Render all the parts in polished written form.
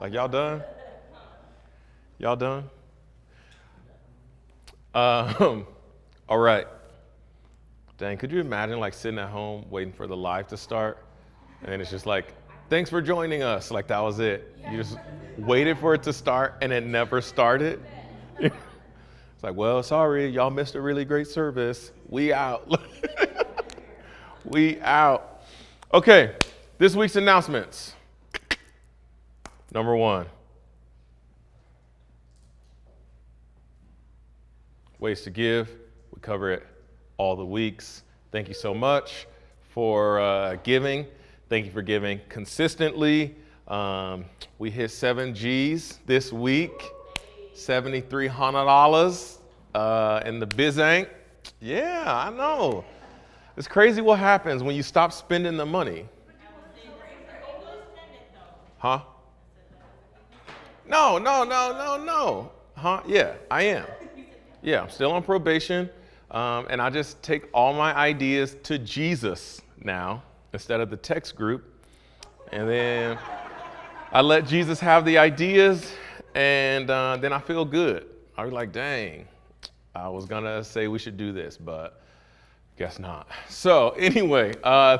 Like, y'all done? Y'all done? All right. Dang, could you imagine like sitting at home waiting for the live to start? And then it's just like, thanks for joining us. Like that was it. You just waited for it to start and it never started. It's like, well, sorry, y'all missed a really great service. We out. We out. Okay, this week's announcements. Number one. Ways to give. We cover it all the weeks. Thank you so much for giving. Thank you for giving consistently. We hit 7 G's this week, $7,300 in the Bizank. Yeah, I know. It's crazy what happens when you stop spending the money. Huh? No. Huh? Yeah, I am. Yeah, I'm still on probation. And I just take all my ideas to Jesus now instead of the text group. And then I let Jesus have the ideas, and then I feel good. I was like, dang, I was going to say we should do this, but guess not. So anyway,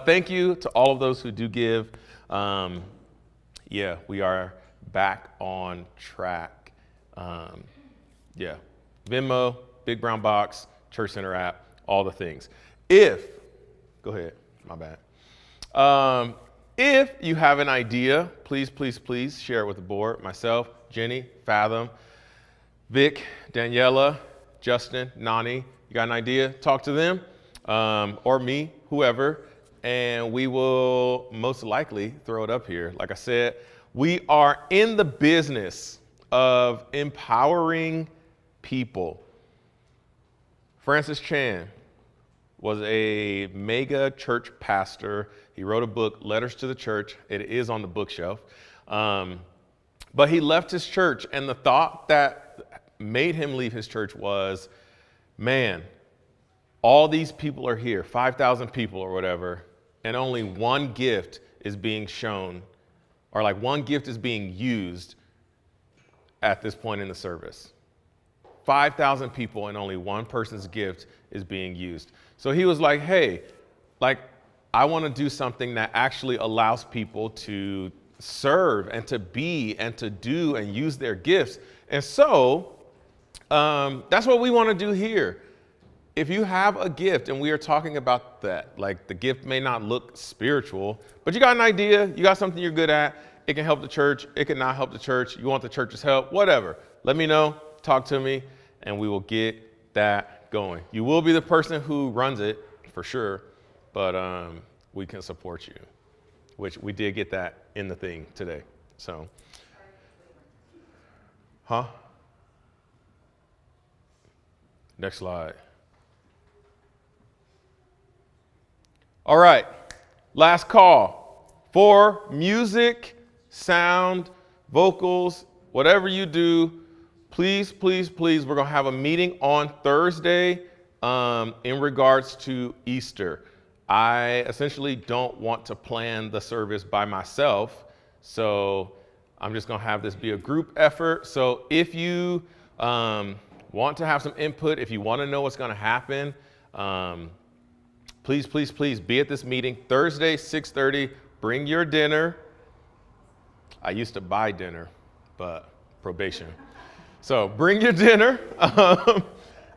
thank you to all of those who do give. Yeah, we are back on track. Yeah, Venmo, Big Brown Box, Church Center app, all the things. Go ahead, my bad. If you have an idea, please share it with the board. Myself, Jenny, Fathom, Vic, Daniela, Justin, Nani. You got an idea? Talk to them, or me, whoever, and we will most likely throw it up here. Like I said, we are in the business of empowering people. Francis Chan was a mega church pastor. He wrote a book, Letters to the Church. It is on the bookshelf. But he left his church, and the thought that made him leave his church was, man, all these people are here, 5,000 people or whatever, and only one gift is being shown, or like one gift is being used at this point in the service. 5,000 people and only one person's gift is being used. So he was like, hey, like, I want to do something that actually allows people to serve and to be and to do and use their gifts. And so that's what we want to do here. If you have a gift, and we are talking about that, like the gift may not look spiritual, but you got an idea, you got something you're good at, it can help the church, it can not help the church, you want the church's help, whatever. Let me know, talk to me, and we will get that going. You will be the person who runs it, for sure, but we can support you, which we did get that in the thing today. So, next slide. All right, last call for music, sound, vocals, whatever you do. Please, we're going to have a meeting on Thursday in regards to Easter. I essentially don't want to plan the service by myself, so I'm just going to have this be a group effort. So if you want to have some input, if you want to know what's going to happen, please be at this meeting Thursday, 6:30. Bring your dinner. I used to buy dinner, but probation. So bring your dinner.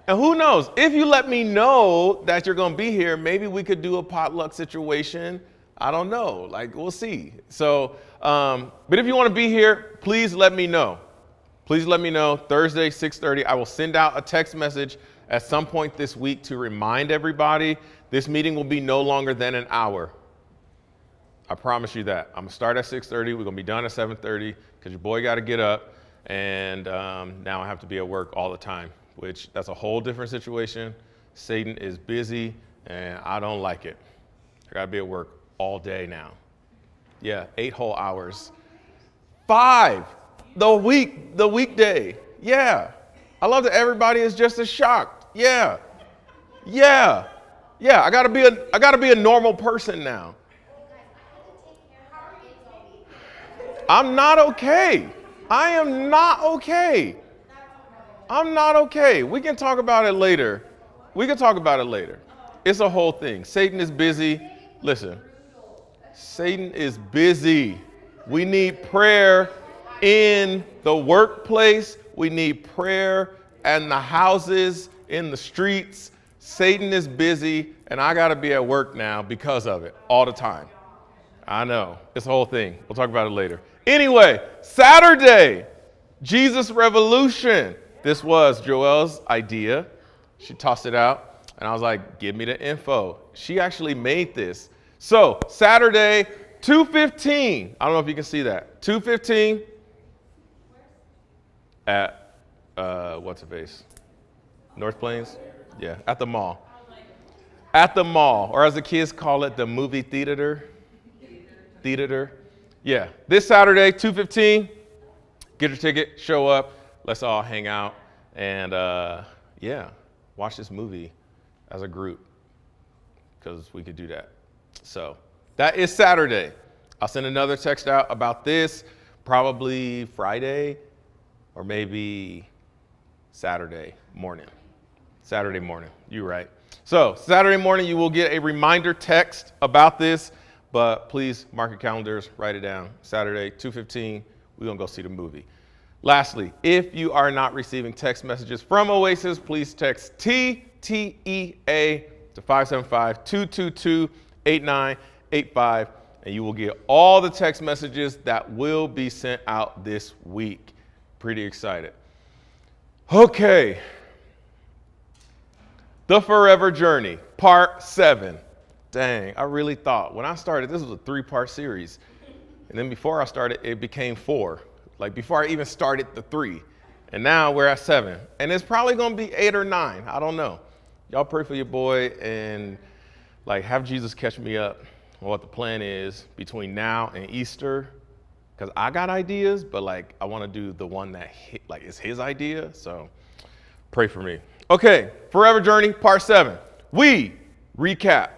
And who knows, if you let me know that you're going to be here, maybe we could do a potluck situation. I don't know, like we'll see. So, but if you want to be here, please let me know. Please let me know Thursday, 6:30. I will send out a text message at some point this week to remind everybody this meeting will be no longer than an hour. I promise you that. I'm going to start at 6:30. We're going to be done at 7:30 because your boy got to get up. And now I have to be at work all the time, which that's a whole different situation. Satan is busy and I don't like it. I got to be at work all day now. Yeah, 8 whole hours. 5 the weekday. Yeah. I love that everybody is just as shocked. Yeah. I got to be a normal person now. I'm not okay. I am not okay. I'm not okay. We can talk about it later. It's a whole thing. Satan is busy. Listen, Satan is busy. We need prayer in the workplace. We need prayer in the houses, in the streets. Satan is busy, and I got to be at work now because of it all the time. I know. It's a whole thing. We'll talk about it later. Anyway, Saturday, Jesus Revolution. This was Joelle's idea. She tossed it out, and I was like, give me the info. She actually made this. So, Saturday, 2:15. I don't know if you can see that. 2:15 at, what's it face? North Plains? Yeah, at the mall. At the mall, or as the kids call it, the movie theater. Yeah, this Saturday, 2:15. Get your ticket, show up. Let's all hang out and, watch this movie as a group because we could do that. So that is Saturday. I'll send another text out about this probably Friday or maybe Saturday morning. You're right. So Saturday morning, you will get a reminder text about this, but please mark your calendars, write it down. Saturday, 2:15, we're going to go see the movie. Lastly, if you are not receiving text messages from Oasis, please text TTEA to 575-222-8985, and you will get all the text messages that will be sent out this week. Pretty excited. Okay. The Forever Journey, Part 7. Dang, I really thought when I started, this was a 3-part series. And then before I started, it became 4. Like before I even started the 3. And now we're at 7. And it's probably going to be 8 or 9. I don't know. Y'all pray for your boy and like have Jesus catch me up on what the plan is between now and Easter. Because I got ideas, but like I want to do the one that is his idea. So pray for me. Okay, Forever Journey, Part 7. We, recap,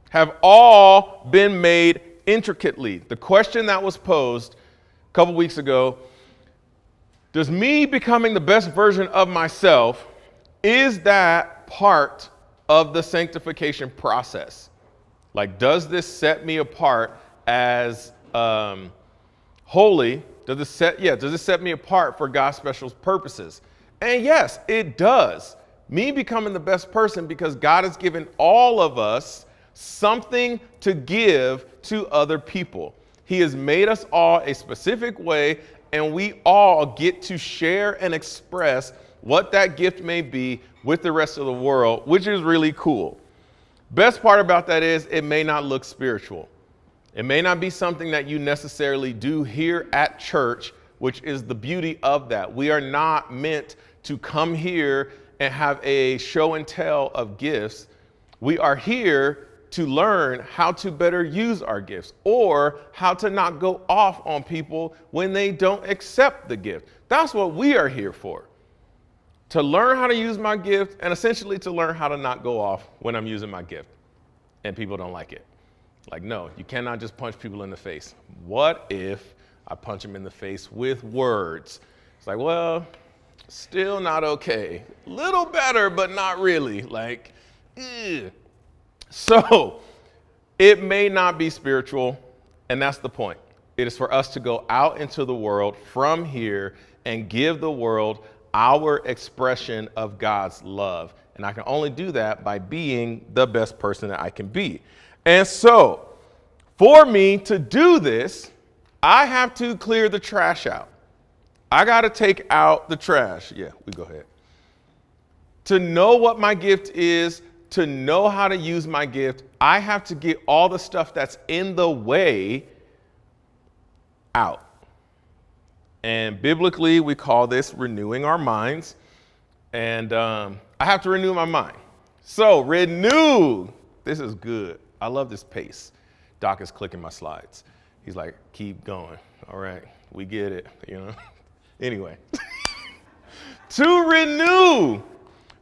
have all been made intricately. The question that was posed a couple weeks ago, does me becoming the best version of myself, is that part of the sanctification process? Like, does this set me apart as holy? Does it set me apart for God's special purposes? And yes, it does. Me becoming the best person because God has given all of us something to give to other people. He has made us all a specific way, and we all get to share and express what that gift may be with the rest of the world, which is really cool. Best part about that is it may not look spiritual. It may not be something that you necessarily do here at church, which is the beauty of that. We are not meant to come here and have a show and tell of gifts. We are here to learn how to better use our gifts or how to not go off on people when they don't accept the gift. That's what we are here for. To learn how to use my gift and essentially to learn how to not go off when I'm using my gift and people don't like it. Like, no, you cannot just punch people in the face. What if I punch them in the face with words? It's like, well, still not okay. Little better, but not really. Like, ew. So it may not be spiritual, and that's the point. It is for us to go out into the world from here and give the world our expression of God's love. And I can only do that by being the best person that I can be. And so for me to do this, I have to clear the trash out. I got to take out the trash. Yeah, we go ahead. To know what my gift is, to know how to use my gift, I have to get all the stuff that's in the way out. And biblically, we call this renewing our minds. And I have to renew my mind. So renew. This is good. I love this pace. Doc is clicking my slides. He's like, keep going. All right, we get it, you know. Anyway, to renew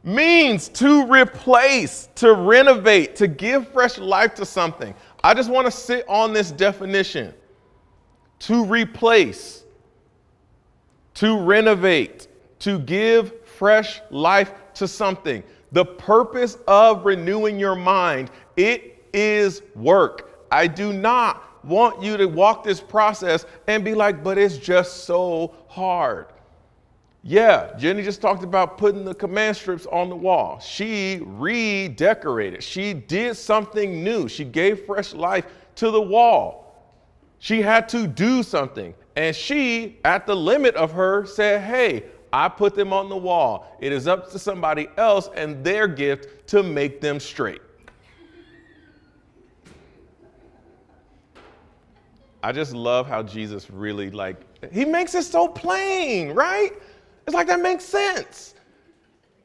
means to replace, to renovate, to give fresh life to something. I just want to sit on this definition. To replace. to renovate, to give fresh life to something. The purpose of renewing your mind, it is work. I do not want you to walk this process and be like, but it's just so hard. Yeah, Jenny just talked about putting the command strips on the wall. She redecorated. She did something new. She gave fresh life to the wall. She had to do something. And she, at the limit of her, said, hey, I put them on the wall. It is up to somebody else and their gift to make them straight. I just love how Jesus really, he makes it so plain, right? It's like that makes sense.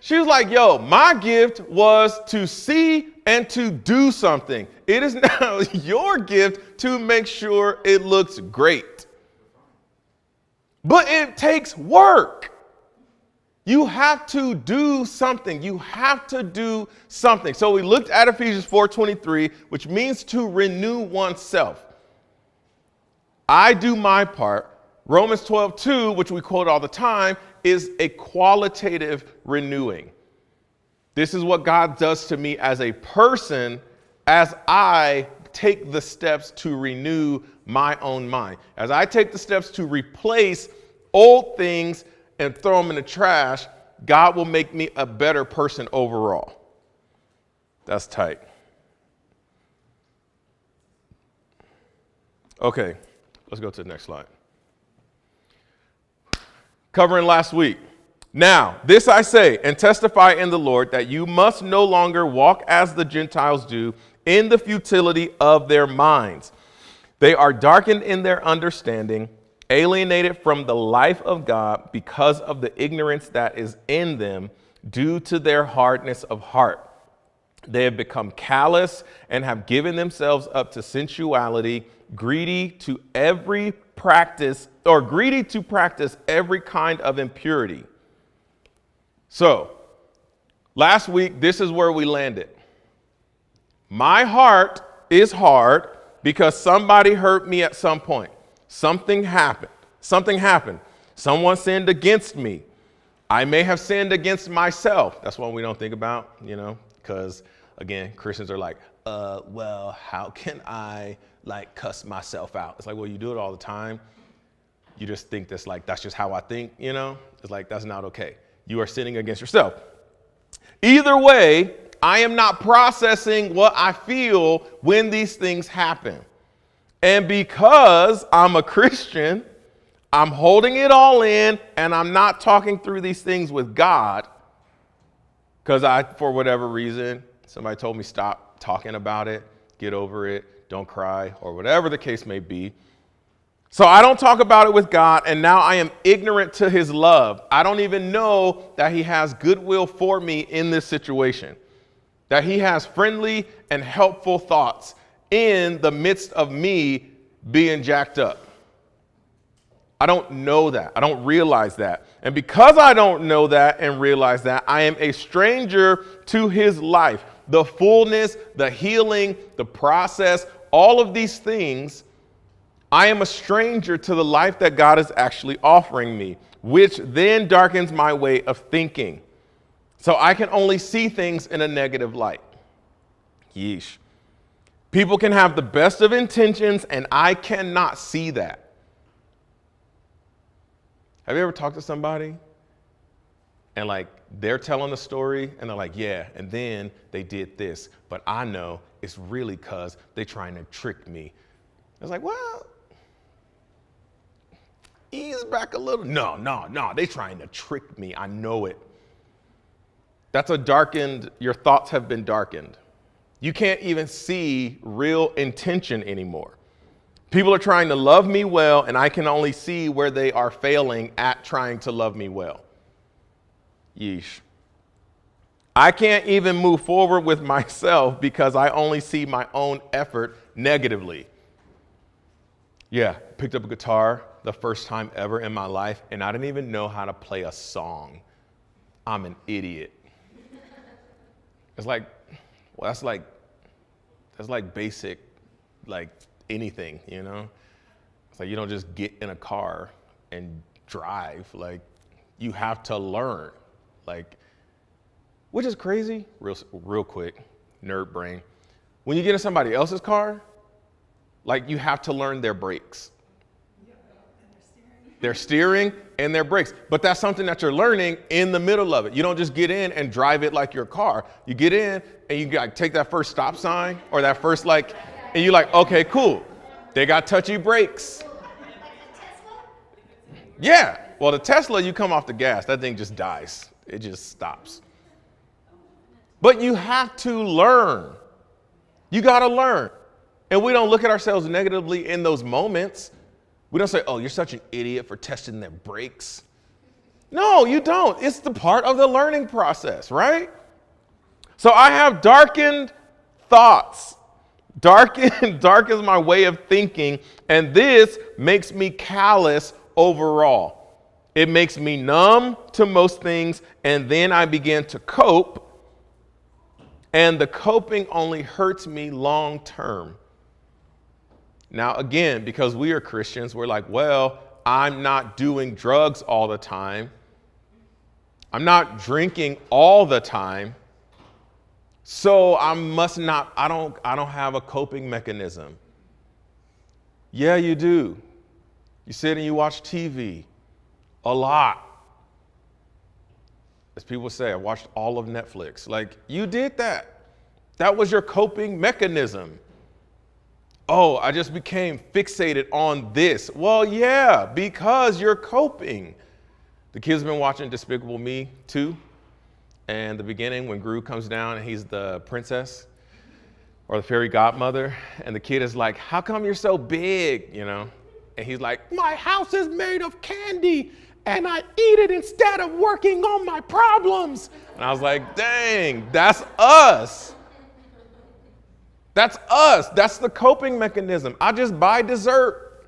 She was like, yo, my gift was to see and to do something. It is now your gift to make sure it looks great. But it takes work. You have to do something. You have to do something. So we looked at Ephesians 4:23, which means to renew oneself. I do my part. Romans 12:2, which we quote all the time, is a qualitative renewing. This is what God does to me as a person as I take the steps to renew my own mind. As I take the steps to replace old things and throw them in the trash, God will make me a better person overall. That's tight. Okay, let's go to the next slide. Covering last week. Now, this I say and testify in the Lord that you must no longer walk as the Gentiles do in the futility of their minds. They are darkened in their understanding, alienated from the life of God because of the ignorance that is in them due to their hardness of heart. They have become callous and have given themselves up to sensuality, greedy to practice every kind of impurity. So, last week, this is where we landed. My heart is hard because somebody hurt me at some point. Something happened. Someone sinned against me. I may have sinned against myself. That's one we don't think about, because, again, Christians are like, well, how can I, cuss myself out? It's like, well, you do it all the time. You just think that's just how I think, It's like, that's not okay. You are sinning against yourself. Either way, I am not processing what I feel when these things happen. And because I'm a Christian, I'm holding it all in and I'm not talking through these things with God because for whatever reason, somebody told me stop talking about it, get over it, don't cry, or whatever the case may be. So I don't talk about it with God, and now I am ignorant to his love. I don't even know that he has goodwill for me in this situation, that he has friendly and helpful thoughts in the midst of me being jacked up. I don't know that. I don't realize that. And because I don't know that and realize that, I am a stranger to his life. The fullness, the healing, the process, all of these things, I am a stranger to the life that God is actually offering me, which then darkens my way of thinking. So I can only see things in a negative light. Yeesh. People can have the best of intentions, and I cannot see that. Have you ever talked to somebody and they're telling a story and they're like, yeah, and then they did this, but I know it's really because they're trying to trick me. It's like, well, ease back a little. No, they're trying to trick me. I know it. Your thoughts have been darkened. You can't even see real intention anymore. People are trying to love me well, and I can only see where they are failing at trying to love me well. Yeesh. I can't even move forward with myself because I only see my own effort negatively. Yeah, picked up a guitar the first time ever in my life, and I didn't even know how to play a song. I'm an idiot. It's like, well, that's like basic, anything, It's like you don't just get in a car and drive. Like, you have to learn. Like, which is crazy, real quick, nerd brain. When you get in somebody else's car, like, you have to learn their brakes. Their steering and their brakes. But that's something that you're learning in the middle of it. You don't just get in and drive it like your car. You get in and you like take that first stop sign or that first like, and you're like, okay, cool. They got touchy brakes. Yeah. Well, the Tesla, you come off the gas, that thing just dies. It just stops. But you have to learn. You got to learn. And we don't look at ourselves negatively in those moments. We don't say, oh, you're such an idiot for testing their brakes. No, you don't. It's the part of the learning process, right? So I have darkened thoughts. Dark is my way of thinking, and this makes me callous overall. It makes me numb to most things, and then I begin to cope, and the coping only hurts me long term. Now, again, because we are Christians, we're like, well, I'm not doing drugs all the time. I'm not drinking all the time. So I don't have a coping mechanism. Yeah, you do. You sit and you watch TV a lot. As people say, I watched all of Netflix. Like, you did that. That was your coping mechanism. Oh, I just became fixated on this. Well, yeah, because you're coping. The kids have been watching Despicable Me 2. And the beginning, when Gru comes down and he's the princess or the fairy godmother, and the kid is like, how come you're so big, you know? And he's like, my house is made of candy and I eat it instead of working on my problems. And I was like, dang, that's us. That's us. That's the coping mechanism. I just buy dessert.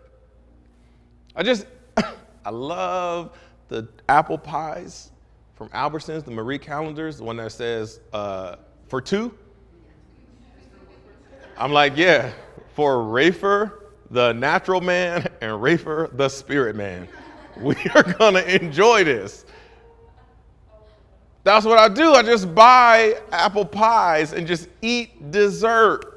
I love the apple pies from Albertsons, the Marie Callender's, the one that says for two. I'm like, yeah, for Rafer, the natural man, and Rafer, the spirit man. We are going to enjoy this. That's what I do. I just buy apple pies and just eat dessert.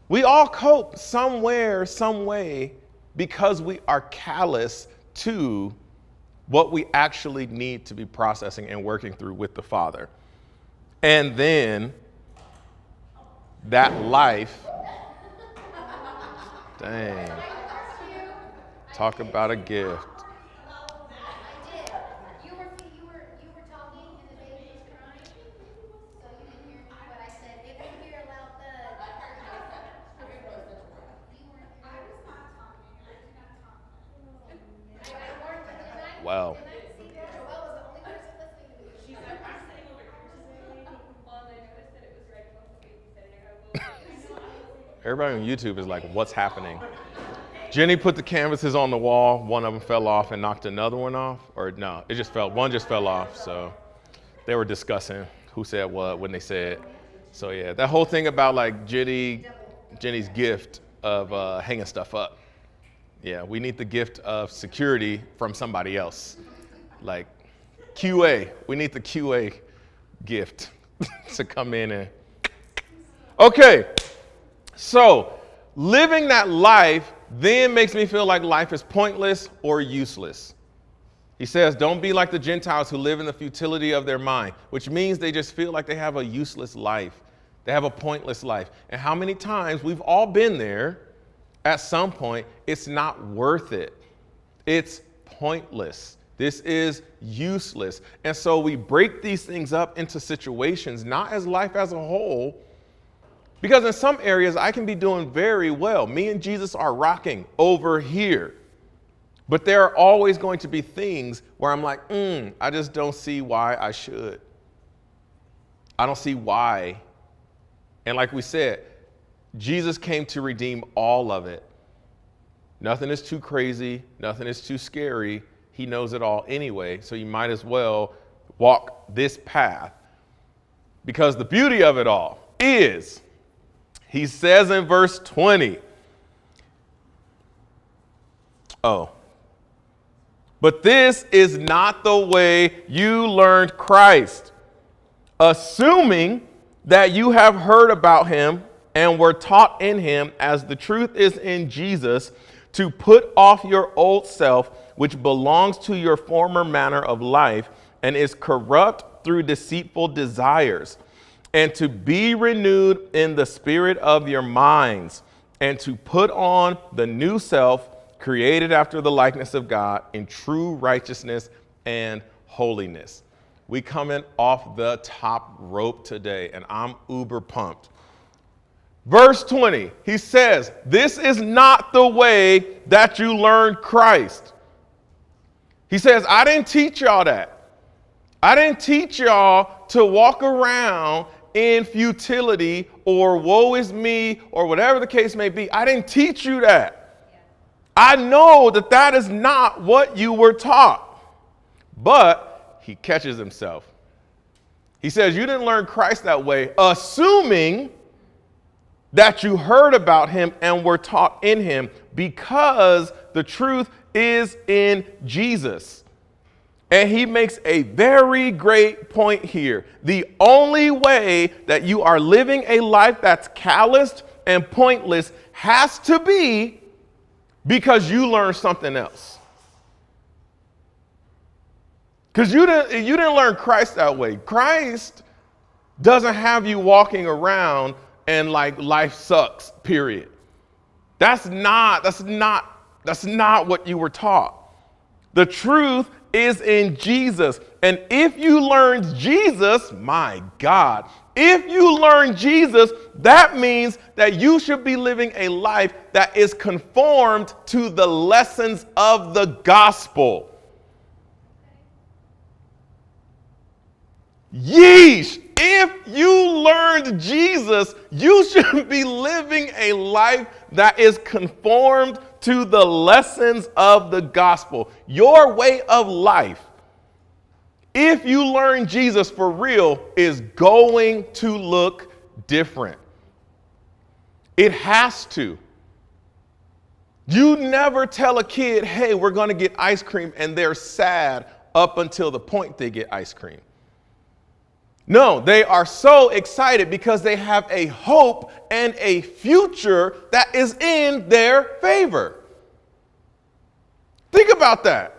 We all cope somewhere, some way, because we are callous to what we actually need to be processing and working through with the Father. And then that life, dang, talk about a gift. Wow. Everybody on YouTube is like, what's happening? Jenny put the canvases on the wall. One of them fell off and knocked another one off. Or no, one just fell off. So they were discussing who said what when they said. So yeah, that whole thing about like Jenny's gift of hanging stuff up. Yeah, we need the gift of security from somebody else. Like QA, we need the QA gift to come in and. Okay, so living that life then makes me feel like life is pointless or useless. He says, don't be like the Gentiles who live in the futility of their mind, which means they just feel like they have a useless life. They have a pointless life. And how many times we've all been there. At some point, it's not worth it. It's pointless. This is useless. And so we break these things up into situations, not as life as a whole, because in some areas I can be doing very well. Me and Jesus are rocking over here. But there are always going to be things where I'm like, I just don't see why I should. I don't see why. And like we said, Jesus came to redeem all of it. Nothing is too crazy. Nothing is too scary. He knows it all anyway. So you might as well walk this path. Because the beauty of it all is, he says in verse 20, but But this is not the way you learned Christ, assuming that you have heard about him and were taught in him, as the truth is in Jesus, to put off your old self, which belongs to your former manner of life and is corrupt through deceitful desires, and to be renewed in the spirit of your minds, and to put on the new self, created after the likeness of God in true righteousness and holiness. We coming off the top rope today, and I'm uber pumped. Verse 20, he says, this is not the way that you learned Christ. He says, I didn't teach y'all that. I didn't teach y'all to walk around in futility or woe is me or whatever the case may be. I didn't teach you that. I know that that is not what you were taught. But he catches himself. He says, you didn't learn Christ that way, assuming that you heard about him and were taught in him, because the truth is in Jesus. And he makes a very great point here. The only way that you are living a life that's calloused and pointless has to be because you learned something else. Because you didn't learn Christ that way. Christ doesn't have you walking around and like life sucks, period. That's not what you were taught. The truth is in Jesus. And if you learned Jesus, my God, if you learn Jesus, that means that you should be living a life that is conformed to the lessons of the gospel. Yeesh. If you learned Jesus, you should be living a life that is conformed to the lessons of the gospel. Your way of life, if you learn Jesus for real, is going to look different. It has to. You never tell a kid, hey, we're going to get ice cream, and they're sad up until the point they get ice cream. No, they are so excited because they have a hope and a future that is in their favor. Think about that.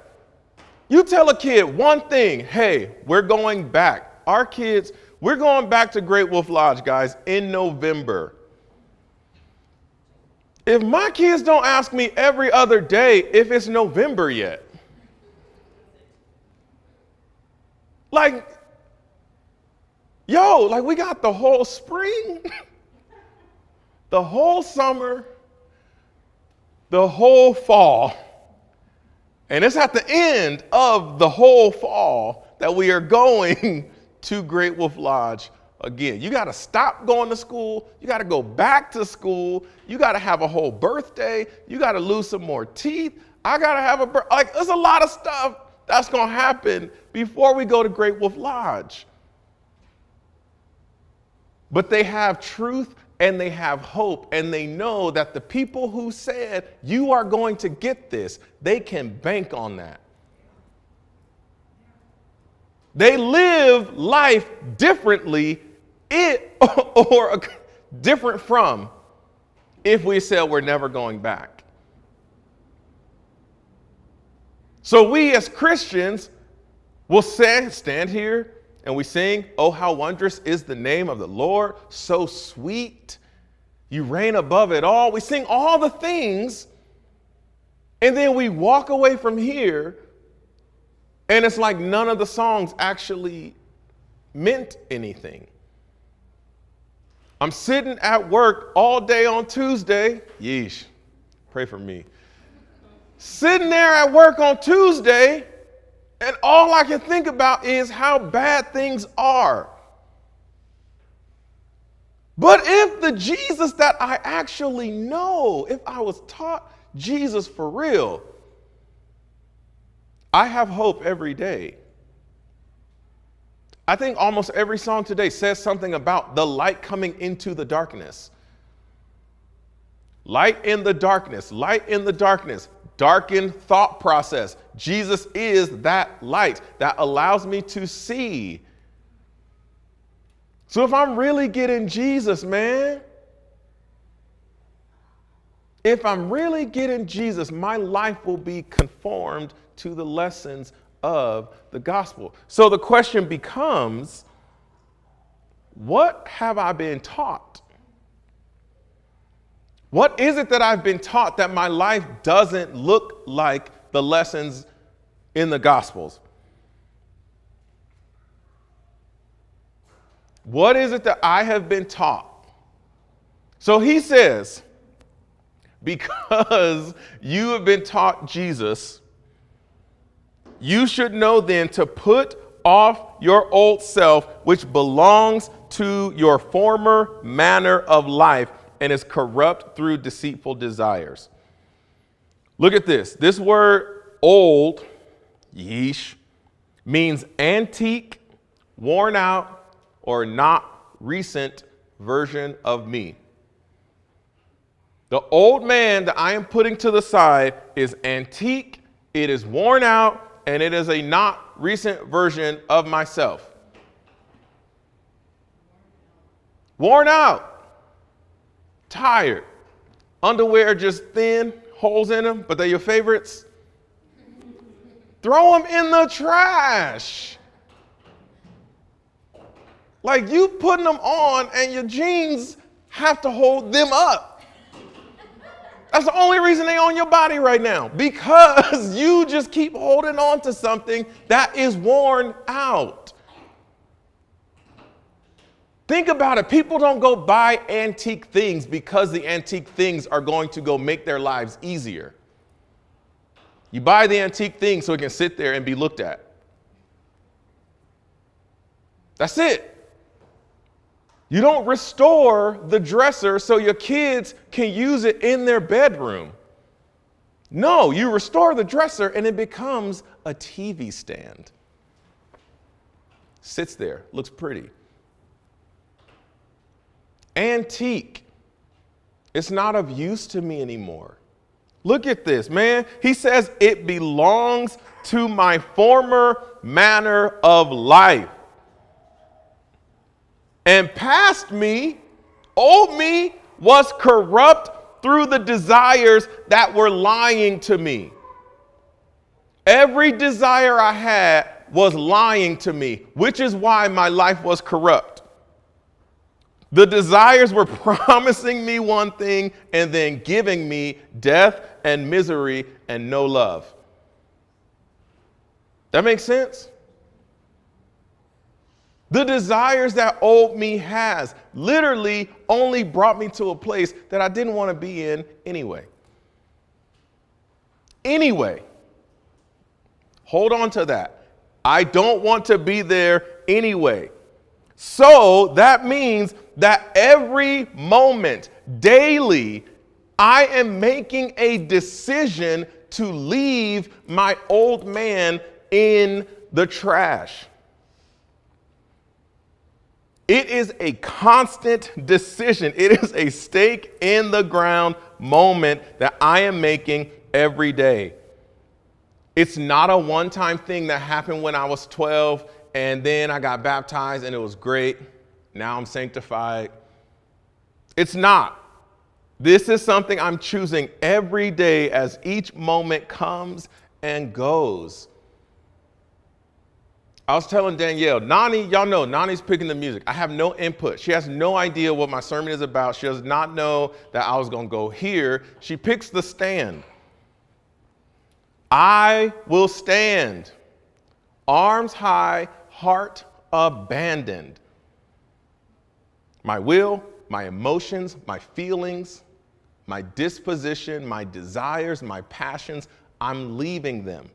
You tell a kid one thing, hey, we're going back. Our kids, we're going back to Great Wolf Lodge, guys, in November. If my kids don't ask me every other day if it's November yet, we got the whole spring, the whole summer, the whole fall. And it's at the end of the whole fall that we are going to Great Wolf Lodge again. You got to stop going to school. You got to go back to school. You got to have a whole birthday. You got to lose some more teeth. I got to have there's a lot of stuff that's going to happen before we go to Great Wolf Lodge. But they have truth and they have hope, and they know that the people who said, you are going to get this, they can bank on that. They live life differently or different from if we said we're never going back. So we as Christians will stand here and we sing, oh, how wondrous is the name of the Lord, so sweet. You reign above it all. We sing all the things, and then we walk away from here, and it's like none of the songs actually meant anything. I'm sitting at work all day on Tuesday. Yeesh, pray for me. Sitting there at work on Tuesday, and all I can think about is how bad things are. But if the Jesus that I actually know, if I was taught Jesus for real, I have hope every day. I think almost every song today says something about the light coming into the darkness. Light in the darkness, light in the darkness. darkened thought process. Jesus is that light that allows me to see. So if I'm really getting Jesus, man, if I'm really getting Jesus, my life will be conformed to the lessons of the gospel. So the question becomes, what have I been taught? What is it that I've been taught that my life doesn't look like the lessons in the Gospels? What is it that I have been taught? So he says, because you have been taught Jesus, you should know then to put off your old self, which belongs to your former manner of life and is corrupt through deceitful desires. Look at this. This word old, yeesh, means antique, worn out, or not recent version of me. The old man that I am putting to the side is antique, it is worn out, and it is a not recent version of myself. Worn out. Tired. Underwear just thin, holes in them, but they're your favorites. Throw them in the trash. Like you putting them on and your jeans have to hold them up. That's the only reason they're on your body right now, because you just keep holding on to something that is worn out. Think about it. People don't go buy antique things because the antique things are going to go make their lives easier. You buy the antique thing so it can sit there and be looked at. That's it. You don't restore the dresser so your kids can use it in their bedroom. No, you restore the dresser and it becomes a TV stand. Sits there, looks pretty. Antique. It's not of use to me anymore. Look at this, man. He says it belongs to my former manner of life. And past me, old me, was corrupt through the desires that were lying to me. Every desire I had was lying to me, which is why my life was corrupt. The desires were promising me one thing and then giving me death and misery and no love. That makes sense? The desires that old me has literally only brought me to a place that I didn't want to be in anyway. Anyway, hold on to that. I don't want to be there anyway. So that means that every moment, daily, I am making a decision to leave my old man in the trash. It is a constant decision. It is a stake in the ground moment that I am making every day. It's not a one-time thing that happened when I was 12 and then I got baptized and it was great. Now I'm sanctified. It's not. This is something I'm choosing every day as each moment comes and goes. I was telling Danielle, Nani, y'all know, Nani's picking the music. I have no input. She has no idea what my sermon is about. She does not know that I was going to go here. She picks the stand. I will stand. Arms high, heart abandoned. My will, my emotions, my feelings, my disposition, my desires, my passions, I'm leaving them.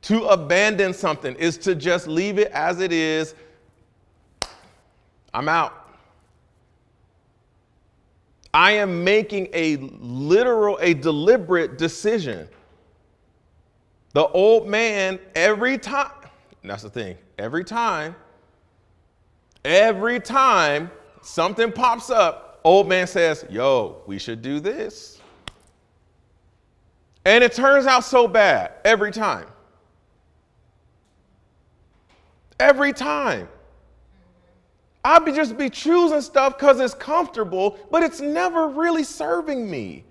To abandon something is to just leave it as it is. I'm out. I am making a deliberate decision. The old man, every time, that's the thing, every time something pops up, old man says, yo, we should do this. And it turns out so bad every time. Every time. I'll just be choosing stuff because it's comfortable, but it's never really serving me.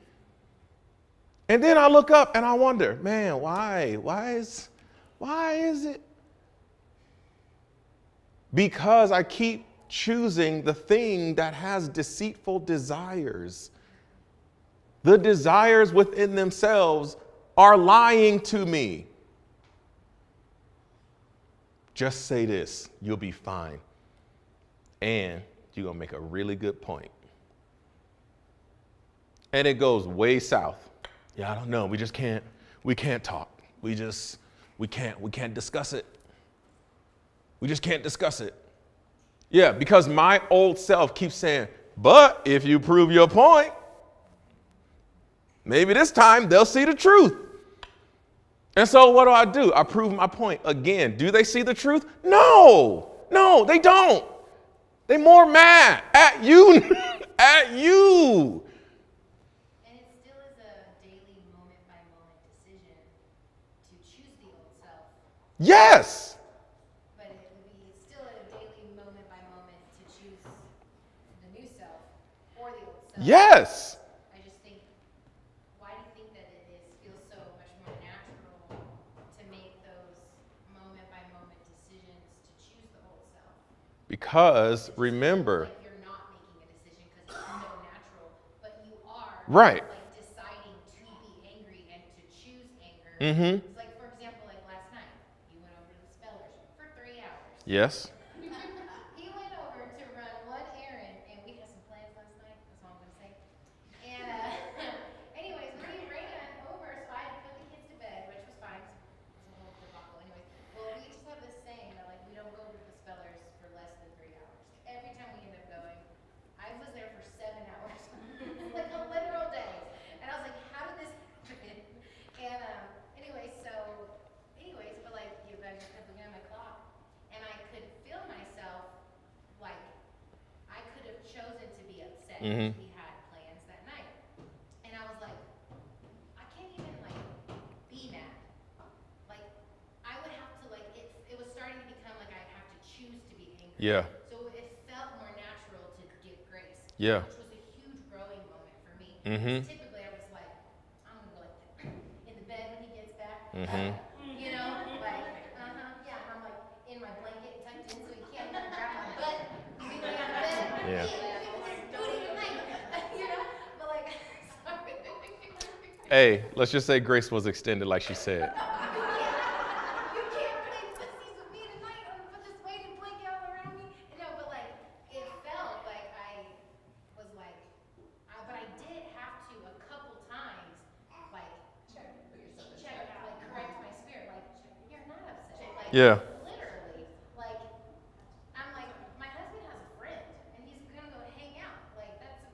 And then I look up and I wonder, man, why? Why is it? Because I keep choosing the thing that has deceitful desires. The desires within themselves are lying to me. Just say this, you'll be fine. And you're going to make a really good point. And it goes way south. Yeah, I don't know. We can't talk. We can't discuss it. We just can't discuss it. Yeah, because my old self keeps saying, but if you prove your point, maybe this time they'll see the truth. And so what do? I prove my point again. Do they see the truth? No, they don't. They're more mad at you, at you. And it still is a daily moment-by-moment decision to choose the old self. Yes. But it would be still a daily moment-by-moment to choose the new self or the old self. Yes. I just think, why do you think that feels so much more natural to make those moment-by-moment decisions to choose the old self? Because remember, like you're not making a decision because it's so natural, but you are right. like deciding to be angry and to choose anger. Mm-hmm. It's like, for example, like last night, you went over to the Spellers for 3 hours. Yes. He went over to run one errand, and we had some plans last night. That's all I'm gonna say. And anyways, when he ran over, so I had to put the kids to bed, which was fine. It was a whole debacle. Anyways, well, we just have this saying that like we don't go over to the Spellers for less than 3 hours. Every time we end up going, I was there for 7 hours, like a literal day. And I was like, how did this happen? And but like you guys just kept looking at my clock, and I could feel myself like I could have chosen to be upset. Mm-hmm. We had plans that night, and I was like, I can't even like be mad. Like I would have to like it was starting to become like I have to choose to be angry. Yeah. So it felt more natural to give grace. Yeah. Which was a huge growing moment for me. Mm-hmm. Typically I was like, I'm gonna go like in the bed when he gets back. Mm-hmm. You know, like, yeah, and I'm like in my blanket tucked in so he can't even grab my butt. He's like on the bed. Yeah. Do it even like, you know, but like, sorry. Hey, let's just say grace was extended like she said. You can't play pussies with me tonight. I'm gonna put this weighted blanket all around me. No, but like, it felt like I was like, but I did have to a couple times, like, check, like, correct my spirit. Like, you're not upset. Like, Yeah. literally. Like, I'm like, my husband has a friend, and he's gonna go hang out. Like, that's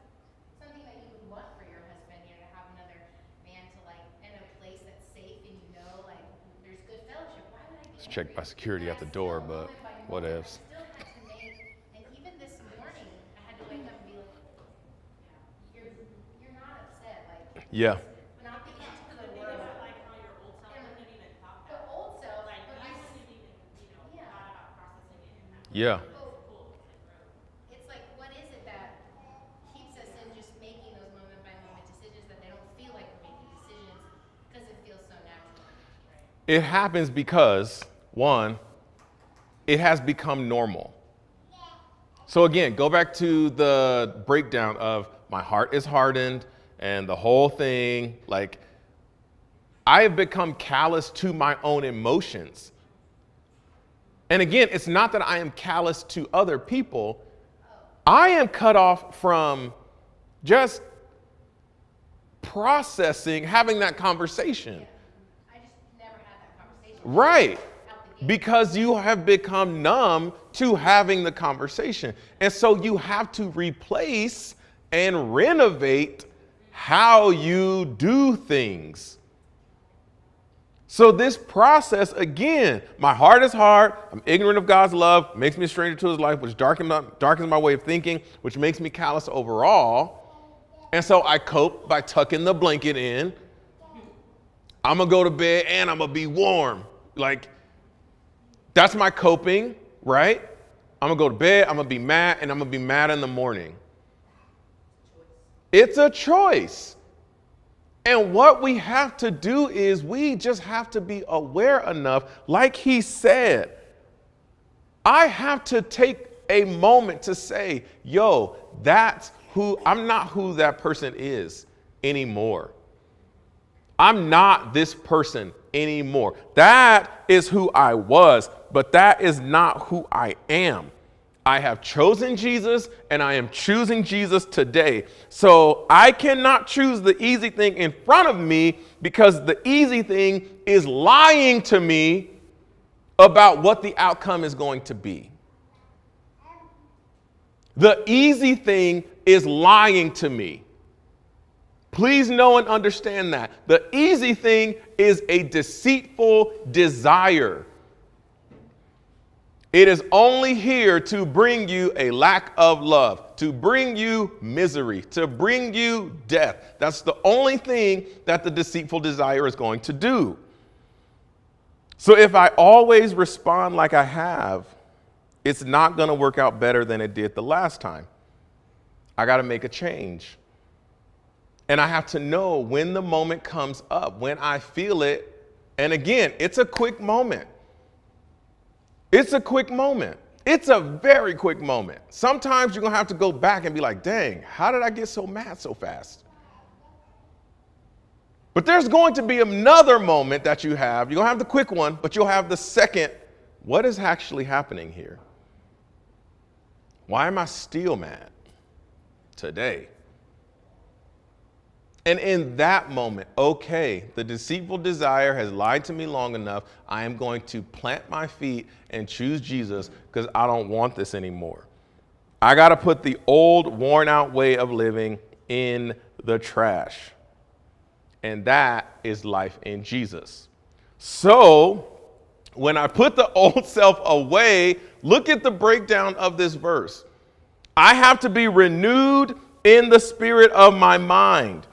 something that you would want for your husband, you know, to have another man to like, in a place that's safe and you know, like, there's good fellowship. Why would I be It's checked by angry? security And at the I door, still, but moment by moment, whatevs. I still had to make, and even this morning, I had to wake up and be like, you're not upset, like, Yeah. not the end of the Think world. about like how your old self wouldn't have even thought The that. old self, Like but you I wouldn't have even, Yeah. thought about processing it in that way. Yeah. It's cool. It's like growth. it's like, what is it that keeps us in just making those moment by moment decisions that they don't feel like we're making decisions because it feels so natural. It happens because, one, it has become normal. So again, go back to the breakdown of my heart is hardened and the whole thing. Like, I have become callous to my own emotions. And again, it's not that I am callous to other people. I am cut off from just processing, having that conversation. I just never had that conversation. Right. Out the gate. Because you have become numb to having the conversation. And so you have to replace and renovate how you do things. So this process, again, my heart is hard. I'm ignorant of God's love, makes me a stranger to his life, which darkens my way of thinking, which makes me callous overall. And so I cope by tucking the blanket in I'm going to go to bed and I'm going to be warm. Like, that's my coping, right? I'm going to go to bed, I'm going to be mad, and I'm going to be mad in the morning. It's a choice. And what we have to do is we just have to be aware enough, like he said, I have to take a moment to say, yo, I'm not who that person is anymore. I'm not this person anymore. That is who I was, but that is not who I am. I have chosen Jesus and I am choosing Jesus today. So I cannot choose the easy thing in front of me because the easy thing is lying to me about what the outcome is going to be. The easy thing is lying to me. Please know and understand that. The easy thing is a deceitful desire. It is only here to bring you a lack of love, to bring you misery, to bring you death. That's the only thing that the deceitful desire is going to do. So if I always respond like I have, it's not going to work out better than it did the last time. I got to make a change. And I have to know when the moment comes up, when I feel it. And again, it's a quick moment. It's a quick moment. It's a very quick moment. Sometimes you're going to have to go back and be like, dang, how did I get so mad so fast? But there's going to be another moment that you have. You're going to have the quick one, but you'll have the second. What is actually happening here? Why am I still mad today? And in that moment, okay, the deceitful desire has lied to me long enough. I am going to plant my feet and choose Jesus because I don't want this anymore. I got to put the old, worn out way of living in the trash. And that is life in Jesus. So when I put the old self away, look at the breakdown of this verse. I have to be renewed in the spirit of my mind.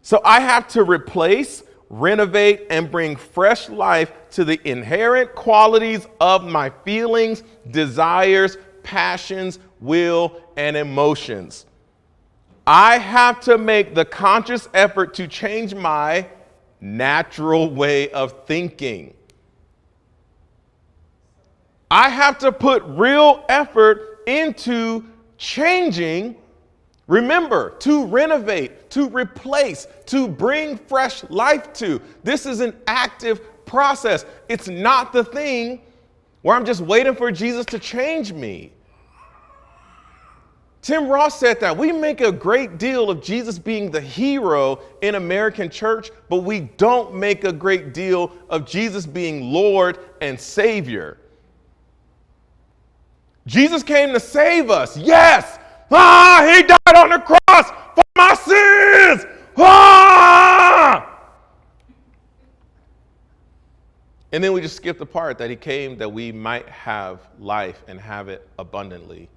So I have to replace, renovate, and bring fresh life to the inherent qualities of my feelings, desires, passions, will, and emotions. I have to make the conscious effort to change my natural way of thinking. I have to put real effort into changing. Remember, to renovate, to replace, to bring fresh life to. This is an active process. It's not the thing where I'm just waiting for Jesus to change me. Tim Ross said that we make a great deal of Jesus being the hero in American church, but we don't make a great deal of Jesus being Lord and Savior. Jesus came to save us, yes. He died on the cross for my sins. And then we just skip the part that he came that we might have life and have it abundantly.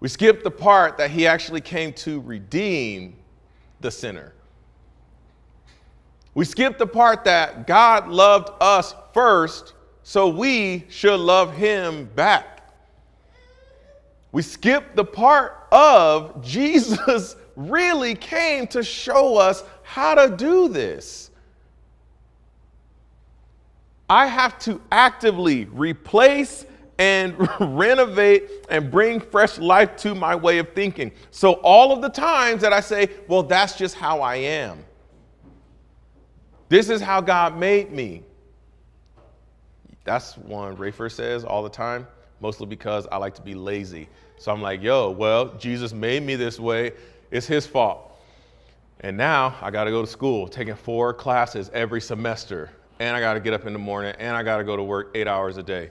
We skip the part that he actually came to redeem the sinner. We skip the part that God loved us first, so we should love him back. We skip the part of Jesus really came to show us how to do this. I have to actively replace and renovate and bring fresh life to my way of thinking. So all of the times that I say, well, that's just how I am. This is how God made me. That's one Rayford says all the time, mostly because I like to be lazy. So I'm like, well, Jesus made me this way. It's his fault. And now I got to go to school, taking 4 classes every semester. And I got to get up in the morning and I got to go to work 8 hours a day.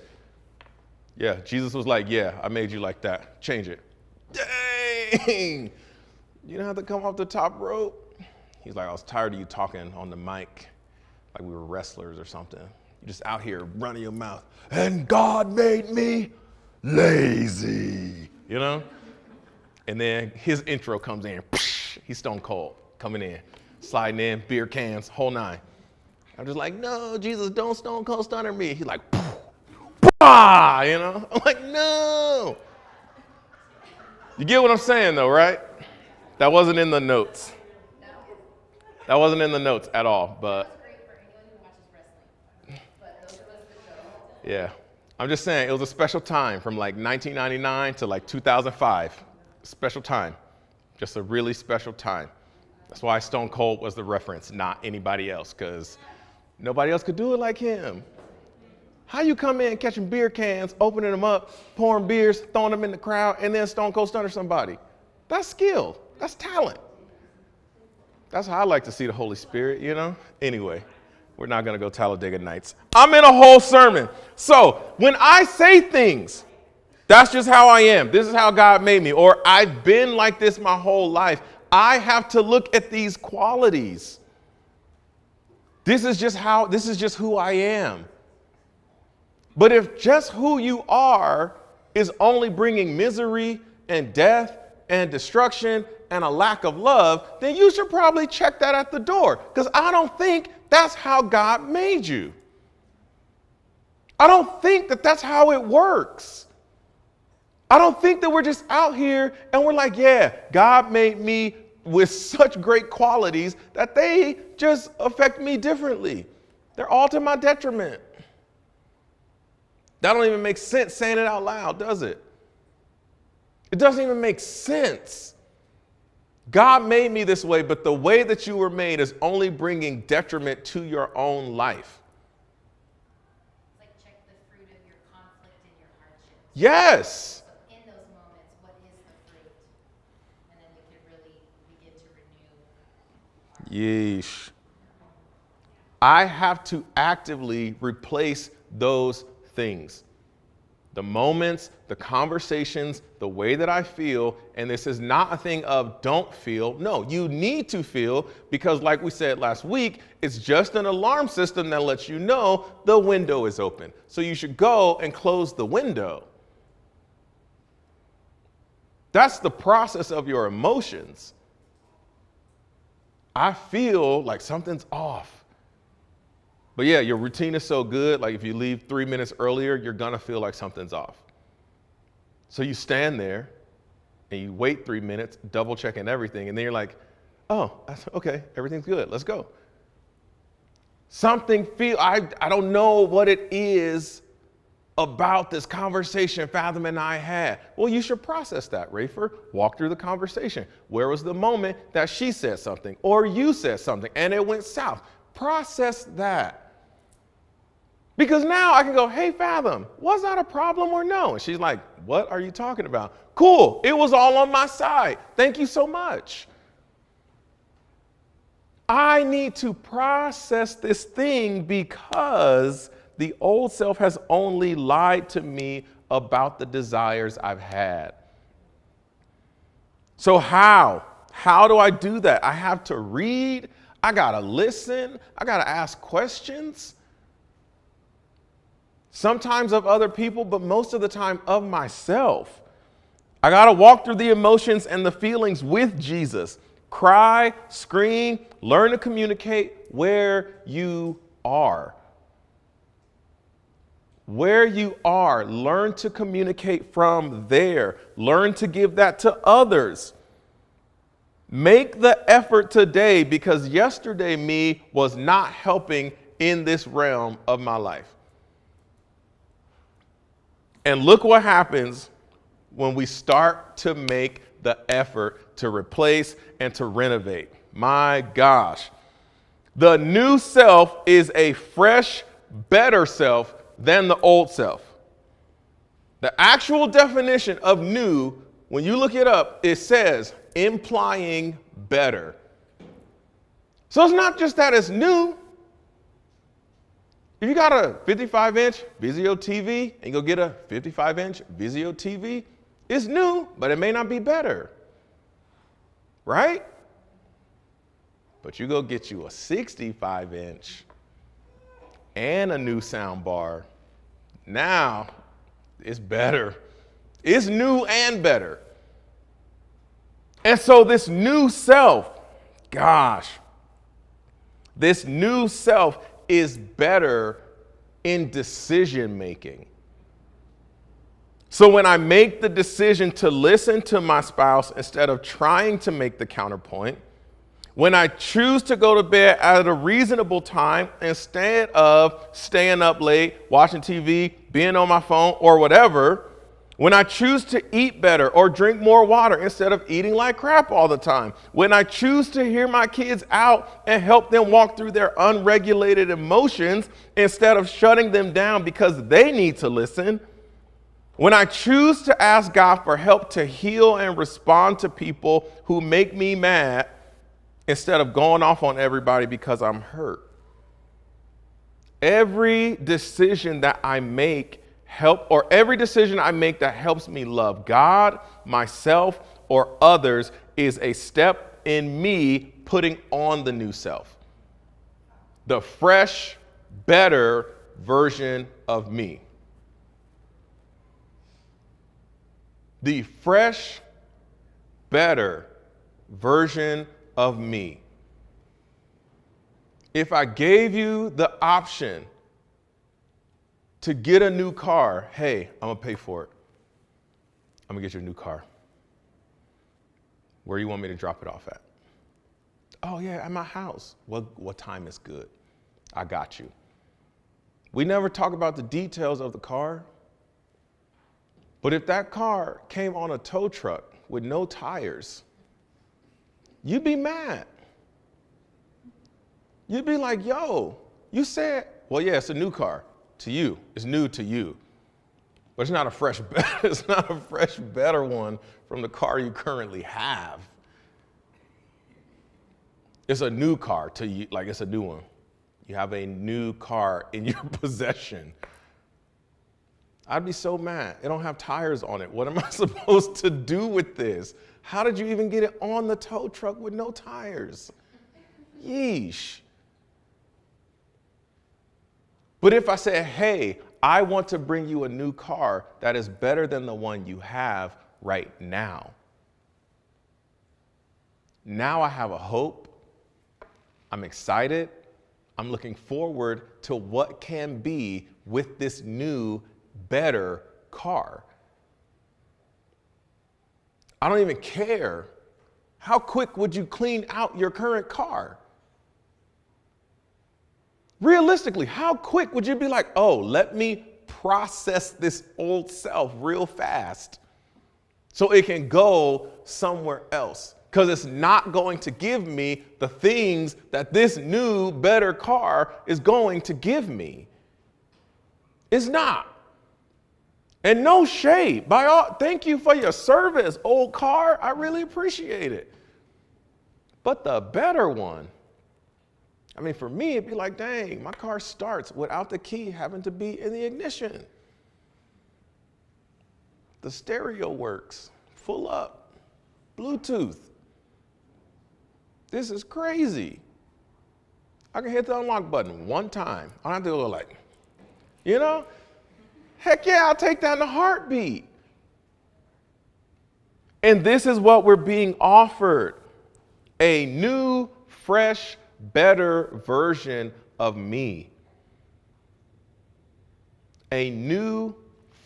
Yeah, Jesus was like, yeah, I made you like that. Change it. Dang! You don't have to come off the top rope. He's like, I was tired of you talking on the mic like we were wrestlers or something. You're just out here running your mouth. And God made me lazy. You know? And then his intro comes in. He's stone cold coming in. sliding in, beer cans, whole nine. I'm just like, no, Jesus, don't stone cold stunner me. He's like, bah, you know? I'm like, no. You get what I'm saying, though, right? That wasn't in the notes. That wasn't in the notes at all, but Great for anyone who watches wrestling. But those of us that don't. yeah. I'm just saying, it was a special time from like 1999 to like 2005. Special time. Just a really special time. That's why Stone Cold was the reference, not anybody else, because nobody else could do it like him. How you come in catching beer cans, opening them up, pouring beers, throwing them in the crowd, and then Stone Cold Stunner somebody? That's skill. That's talent. That's how I like to see the Holy Spirit, you know? Anyway, we're not going to go Talladega Nights. I'm in a whole sermon. So when I say things, that's just how I am. This is how God made me. Or I've been like this my whole life. I have to look at these qualities. This is just who I am. But if just who you are is only bringing misery and death and destruction and a lack of love, then you should probably check that at the door, because I don't think that's how God made you. I don't think that that's how it works. I don't think that we're just out here and we're like, yeah, God made me with such great qualities that they just affect me differently. They're all to my detriment. That don't even make sense saying it out loud, does it? It doesn't even make sense. God made me this way, but the way that you were made is only bringing detriment to your own life. It's like check the fruit of your conflict and your hardship. Yes. So in those moments, what is the fruit? And then we can really begin to renew. Yeesh. I have to actively replace those things. The moments, the conversations, the way that I feel, and this is not a thing of don't feel. No, you need to feel, because like we said last week, it's just an alarm system that lets you know the window is open. So you should go and close the window. That's the process of your emotions. I feel like something's off. But yeah, your routine is so good, like if you leave 3 minutes earlier, you're gonna feel like something's off. So you stand there and you wait 3 minutes, double checking everything, and then you're like, oh, okay, everything's good, let's go. I don't know what it is about this conversation Fathom and I had. Well, you should process that, Rafer. Walk through the conversation. Where was the moment that she said something or you said something and it went south? Process that. Because now I can go, hey, Fathom, was that a problem or no? And she's like, what are you talking about? Cool. It was all on my side. Thank you so much. I need to process this thing because the old self has only lied to me about the desires I've had. So how? How do I do that? I have to read. I got to listen. I got to ask questions. Sometimes of other people, but most of the time of myself. I got to walk through the emotions and the feelings with Jesus. Cry, scream, learn to communicate where you are. Where you are, learn to communicate from there. Learn to give that to others. Make the effort today, because yesterday me was not helping in this realm of my life. And look what happens when we start to make the effort to replace and to renovate. My gosh. The new self is a fresh, better self than the old self. The actual definition of new, when you look it up, it says implying better. So it's not just that it's new. If you got a 55-inch Vizio TV and you go get a 55-inch Vizio TV, it's new, but it may not be better, right? But you go get you a 65-inch and a new sound bar. Now it's better. It's new and better. And so this new self, gosh, This new self is better in decision making. So when I make the decision to listen to my spouse instead of trying to make the counterpoint, when I choose to go to bed at a reasonable time instead of staying up late, watching TV, being on my phone, or whatever, when I choose to eat better or drink more water instead of eating like crap all the time, when I choose to hear my kids out and help them walk through their unregulated emotions instead of shutting them down because they need to listen, when I choose to ask God for help to heal and respond to people who make me mad instead of going off on everybody because I'm hurt, every decision that I make every decision I make that helps me love God, myself, or others is a step in me putting on the new self. The fresh, better version of me. The fresh, better version of me. If I gave you the option to get a new car, hey, I'm gonna pay for it. I'm gonna get you a new car. Where do you want me to drop it off at? Oh yeah, at my house. Well, what time is good? I got you. We never talk about the details of the car. But if that car came on a tow truck with no tires, you'd be mad. You'd be like, yo, you said, well, yeah, it's a new car. To you, it's new to you, but it's not a fresh, better one from the car you currently have. It's a new car to you, like it's a new one. You have a new car in your possession. I'd be so mad. It don't have tires on it. What am I supposed to do with this? How did you even get it on the tow truck with no tires? Yeesh. But if I say, hey, I want to bring you a new car that is better than the one you have right now. Now I have a hope. I'm excited. I'm looking forward to what can be with this new, better car. I don't even care. How quick would you clean out your current car? Realistically, how quick would you be like, oh, let me process this old self real fast so it can go somewhere else? Because it's not going to give me the things that this new, better car is going to give me. It's not. And no shade. Thank you for your service, old car. I really appreciate it. But the better one, I mean, for me, it'd be like, dang, my car starts without the key having to be in the ignition. The stereo works, full up, Bluetooth. This is crazy. I can hit the unlock button one time. I don't have to go like, you know? Heck yeah, I'll take that in a heartbeat. And this is what we're being offered. A new, fresh, better version of me. A new,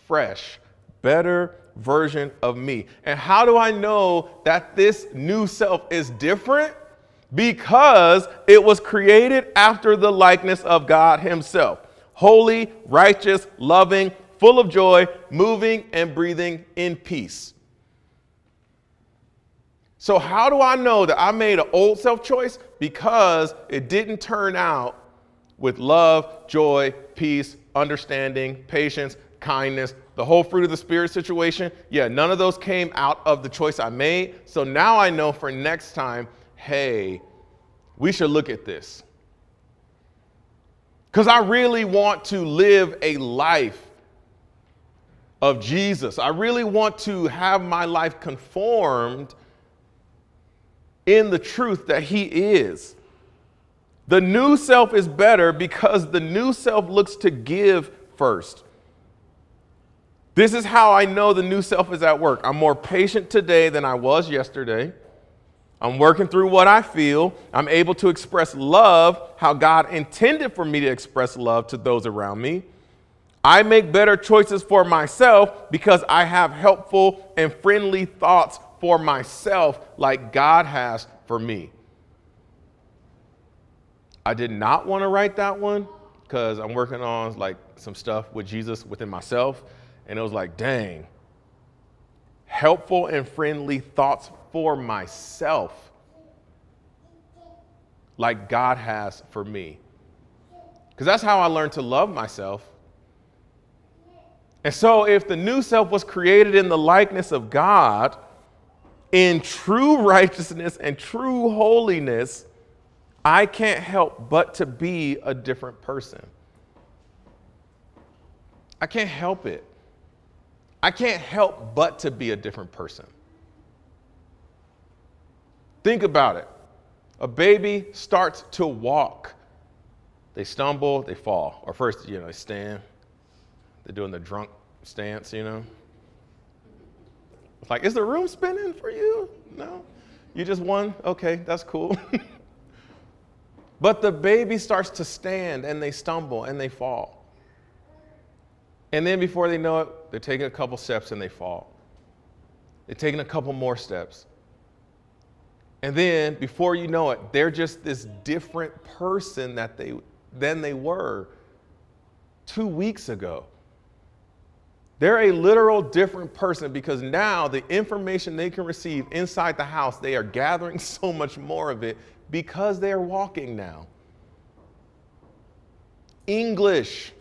fresh, better version of me. And how do I know that this new self is different? Because it was created after the likeness of God himself. Holy, righteous, loving, full of joy, moving and breathing in peace. So how do I know that I made an old self choice? Because it didn't turn out with love, joy, peace, understanding, patience, kindness, the whole fruit of the Spirit situation. Yeah, none of those came out of the choice I made. So now I know for next time, hey, we should look at this. Because I really want to live a life of Jesus. I really want to have my life conformed in the truth that he is. The new self is better because the new self looks to give first. This is how I know the new self is at work. I'm more patient today than I was yesterday. I'm working through what I feel. I'm able to express love how God intended for me to express love to those around me. I make better choices for myself because I have helpful and friendly thoughts for myself like God has for me. I did not want to write that one because I'm working on like some stuff with Jesus within myself. And it was like, dang, helpful and friendly thoughts for myself like God has for me. Because that's how I learned to love myself. And so if the new self was created in the likeness of God, in true righteousness and true holiness, I can't help but to be a different person. I can't help it. I can't help but to be a different person. Think about it. A baby starts to walk. They stumble, they fall. Or first, they stand. They're doing the drunk stance, It's like, is the room spinning for you? No? You just won? Okay, that's cool. But the baby starts to stand and they stumble and they fall. And then before they know it, they're taking a couple steps and they fall. They're taking a couple more steps. And then before you know it, they're just this different person than they were 2 weeks ago. They're a literal different person because now the information they can receive inside the house, they are gathering so much more of it because they are walking now. English.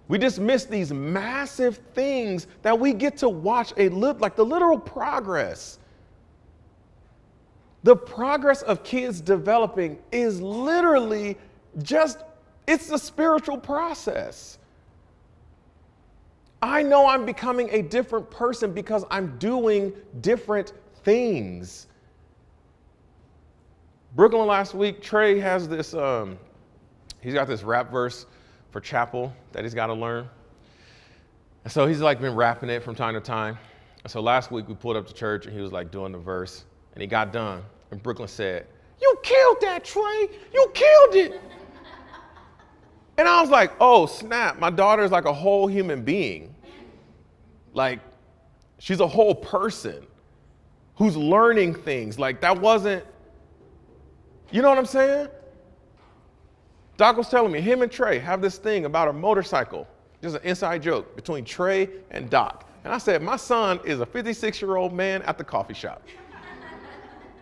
We just miss these massive things that we get to watch like the literal progress. The progress of kids developing is literally it's a spiritual process. I know I'm becoming a different person because I'm doing different things. Brooklyn last week, Trey has this, he's got this rap verse for chapel that he's got to learn. And so he's like been rapping it from time to time. And so last week we pulled up to church and he was like doing the verse and he got done. And Brooklyn said, "You killed that, Trey. You killed it." And I was like, oh, snap. My daughter is like a whole human being. Like, she's a whole person who's learning things. Like, that wasn't, you know what I'm saying? Doc was telling me, him and Trey have this thing about a motorcycle. Just an inside joke between Trey and Doc. And I said, my son is a 56-year-old man at the coffee shop.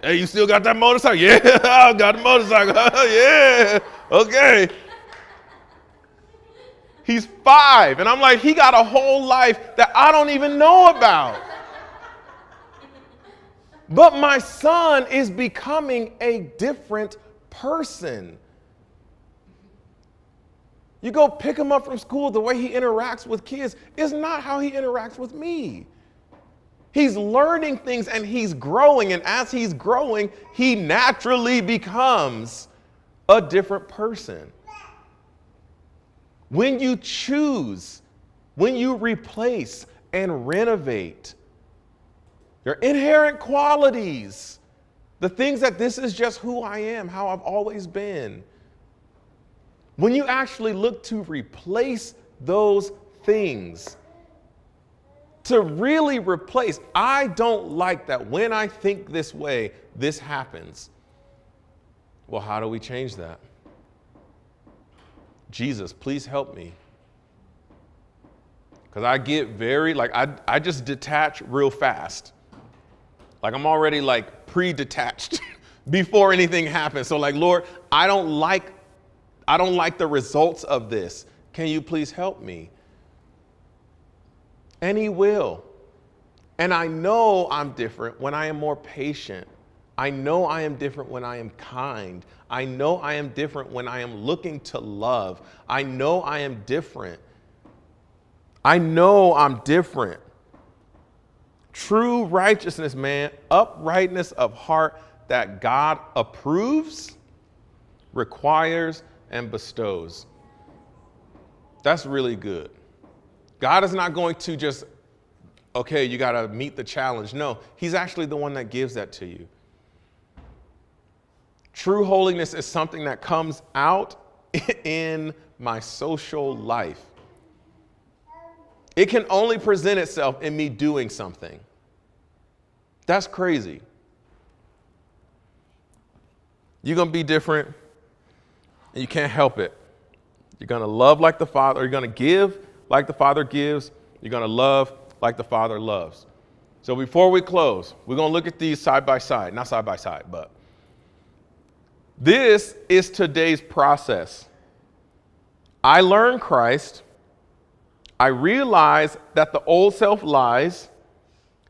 Hey, you still got that motorcycle? Yeah, I got a motorcycle. Yeah, okay. He's 5, and I'm like, he got a whole life that I don't even know about. But my son is becoming a different person. You go pick him up from school, the way he interacts with kids is not how he interacts with me. He's learning things and he's growing, and as he's growing, he naturally becomes a different person. When you choose, when you replace and renovate your inherent qualities, the things that this is just who I am, how I've always been. When you actually look to replace those things, to really replace, I don't like that when I think this way, this happens. Well, how do we change that? Jesus, please help me. Because I get I just detach real fast. Like I'm already like pre-detached before anything happens. So like, Lord, I don't like the results of this. Can you please help me? And he will. And I know I'm different when I am more patient. I know I am different when I am kind. I know I am different when I am looking to love. I know I am different. I know I'm different. True righteousness, man, uprightness of heart that God approves, requires, and bestows. That's really good. God is not going to just, okay, you got to meet the challenge. No, he's actually the one that gives that to you. True holiness is something that comes out in my social life. It can only present itself in me doing something. That's crazy. You're going to be different, and you can't help it. You're going to love like the Father. You're going to give like the Father gives. You're going to love like the Father loves. So before we close, we're going to look at these side by side. Not side by side, but this is today's process. I learn Christ. I realize that the old self lies.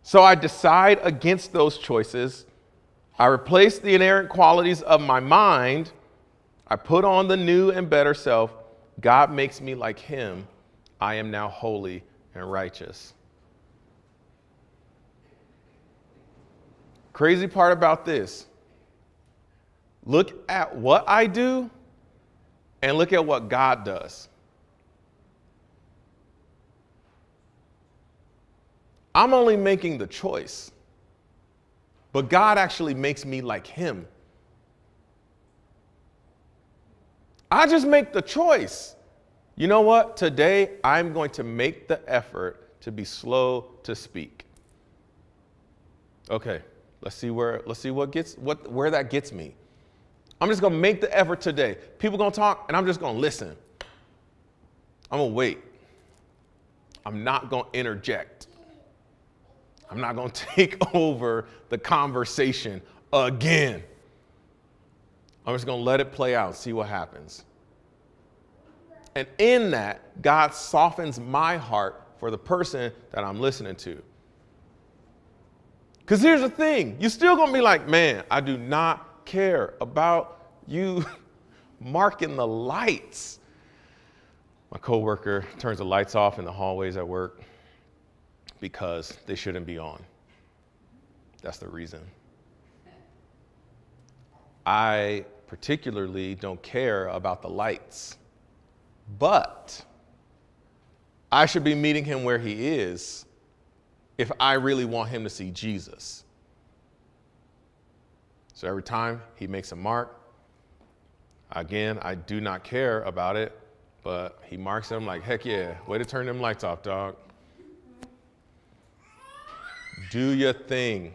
So I decide against those choices. I replace the inerrant qualities of my mind. I put on the new and better self. God makes me like him. I am now holy and righteous. Crazy part about this. Look at what I do and look at what God does. I'm only making the choice, but God actually makes me like him. I just make the choice. You know what? Today, I'm going to make the effort to be slow to speak. Okay, let's see where that gets me. I'm just going to make the effort today. People going to talk, and I'm just going to listen. I'm going to wait. I'm not going to interject. I'm not going to take over the conversation again. I'm just going to let it play out, see what happens. And in that, God softens my heart for the person that I'm listening to. Because here's the thing. You're still going to be like, man, I do not care about you marking the lights. My coworker turns the lights off in the hallways at work because they shouldn't be on. That's the reason. I particularly don't care about the lights, but I should be meeting him where he is if I really want him to see Jesus. So every time he makes a mark, again, I do not care about it, but he marks them like, heck yeah, way to turn them lights off, dog. Do your thing.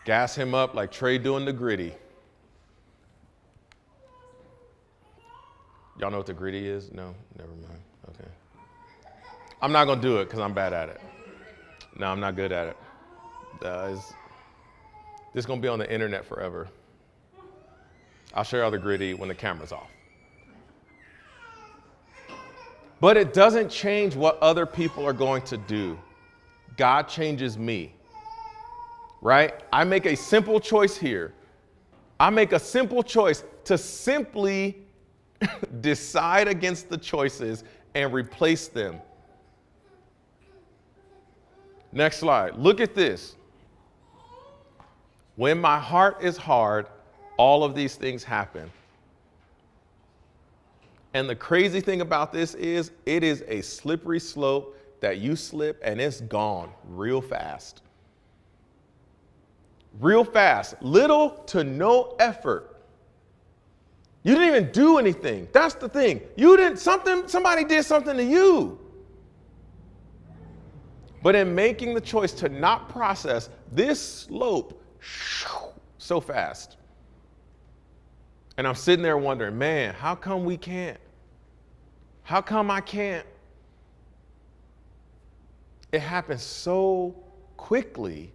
Gas him up like Trey doing the gritty. Y'all know what the gritty is? No? Never mind. Okay. I'm not going to do it because I'm bad at it. No, I'm not good at it. This is going to be on the internet forever. I'll share all the gritty when the camera's off. But it doesn't change what other people are going to do. God changes me, right? I make a simple choice here. I make a simple choice to simply decide against the choices and replace them. Next slide. Look at this. When my heart is hard, all of these things happen. And the crazy thing about this is it is a slippery slope that you slip and it's gone real fast. Real fast. Little to no effort. You didn't even do anything. That's the thing. Somebody did something to you. But in making the choice to not process, this slope so fast. And I'm sitting there wondering, man, how come we can't? How come I can't? It happens so quickly.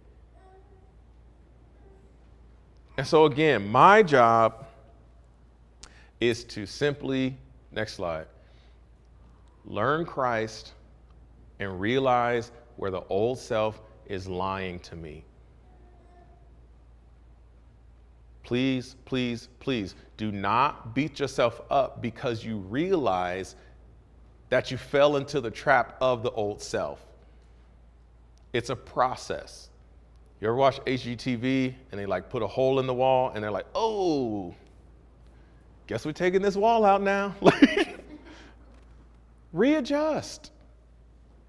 And so again, my job is to simply, next slide, learn Christ and realize where the old self is lying to me. Please, please, please do not beat yourself up because you realize that you fell into the trap of the old self. It's a process. You ever watch HGTV and they like put a hole in the wall and they're like, oh, guess we're taking this wall out now. Readjust.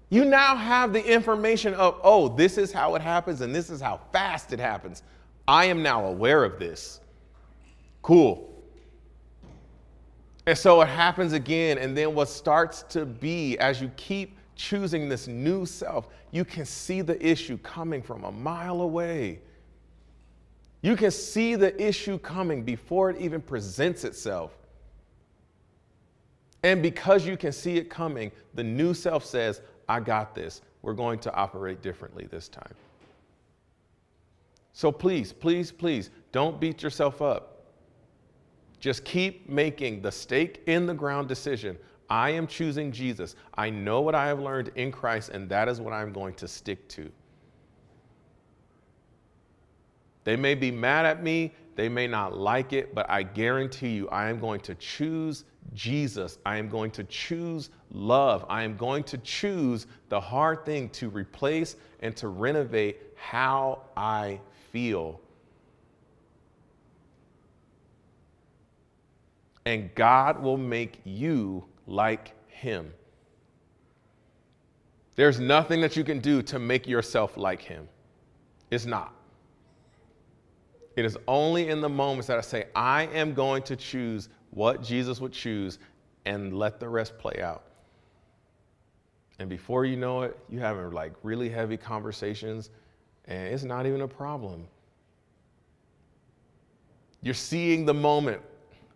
You now have the information of, oh, this is how it happens and this is how fast it happens. I am now aware of this. Cool. And so it happens again. And then what starts to be, as you keep choosing this new self, you can see the issue coming from a mile away. You can see the issue coming before it even presents itself. And because you can see it coming, the new self says, I got this. We're going to operate differently this time. So please, please, please, don't beat yourself up. Just keep making the stake in the ground decision. I am choosing Jesus. I know what I have learned in Christ, and that is what I'm going to stick to. They may be mad at me. They may not like it, but I guarantee you, I am going to choose Jesus. I am going to choose love. I am going to choose the hard thing to replace and to renovate how I feel. And God will make you like him. There's nothing that you can do to make yourself like him. It's not. It is only in the moments that I say, I am going to choose what Jesus would choose and let the rest play out. And before you know it, you're having like really heavy conversations and it's not even a problem. You're seeing the moment.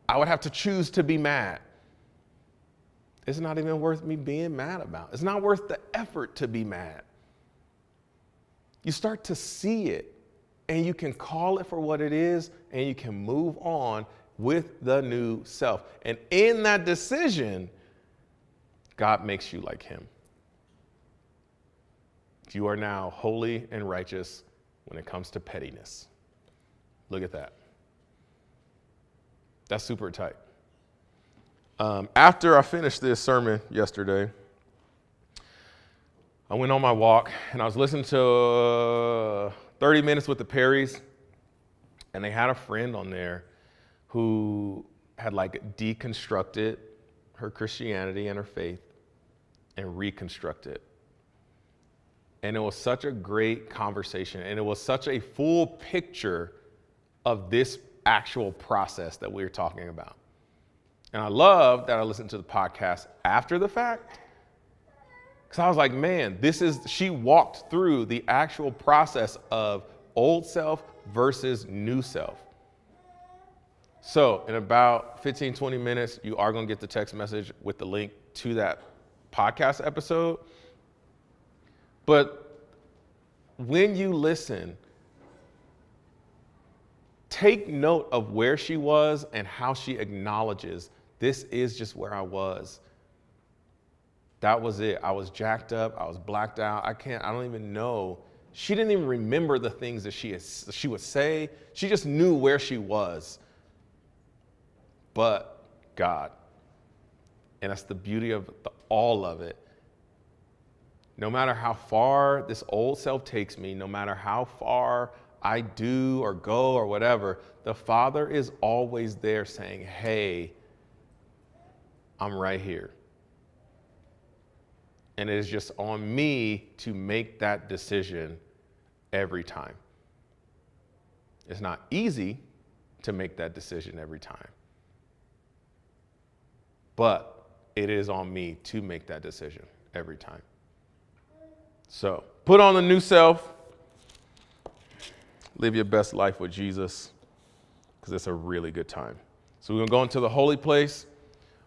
I would have to choose to be mad. It's not even worth me being mad about. It's not worth the effort to be mad. You start to see it and you can call it for what it is and you can move on with the new self. And in that decision, God makes you like him. You are now holy and righteous when it comes to pettiness. Look at that. That's super tight. After I finished this sermon yesterday, I went on my walk and I was listening to 30 Minutes with the Perrys, and they had a friend on there who had like deconstructed her Christianity and her faith and reconstructed. And it was such a great conversation, and it was such a full picture of this actual process that we were talking about. And I love that I listened to the podcast after the fact, because I was like, man, she walked through the actual process of old self versus new self. So in about 15, 20 minutes, you are going to get the text message with the link to that podcast episode. But when you listen, take note of where she was and how she acknowledges, this is just where I was. That was it. I was jacked up. I was blacked out. I don't even know. She didn't even remember the things that she would say. She just knew where she was. But God. And that's the beauty of all of it. No matter how far this old self takes me, no matter how far I do or go or whatever, the Father is always there saying, hey, I'm right here. And it is just on me to make that decision every time. It's not easy to make that decision every time. But it is on me to make that decision every time. So put on the new self. Live your best life with Jesus, because it's a really good time. So we're going to go into the holy place.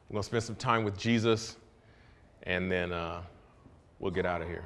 We're going to spend some time with Jesus, and then we'll get out of here.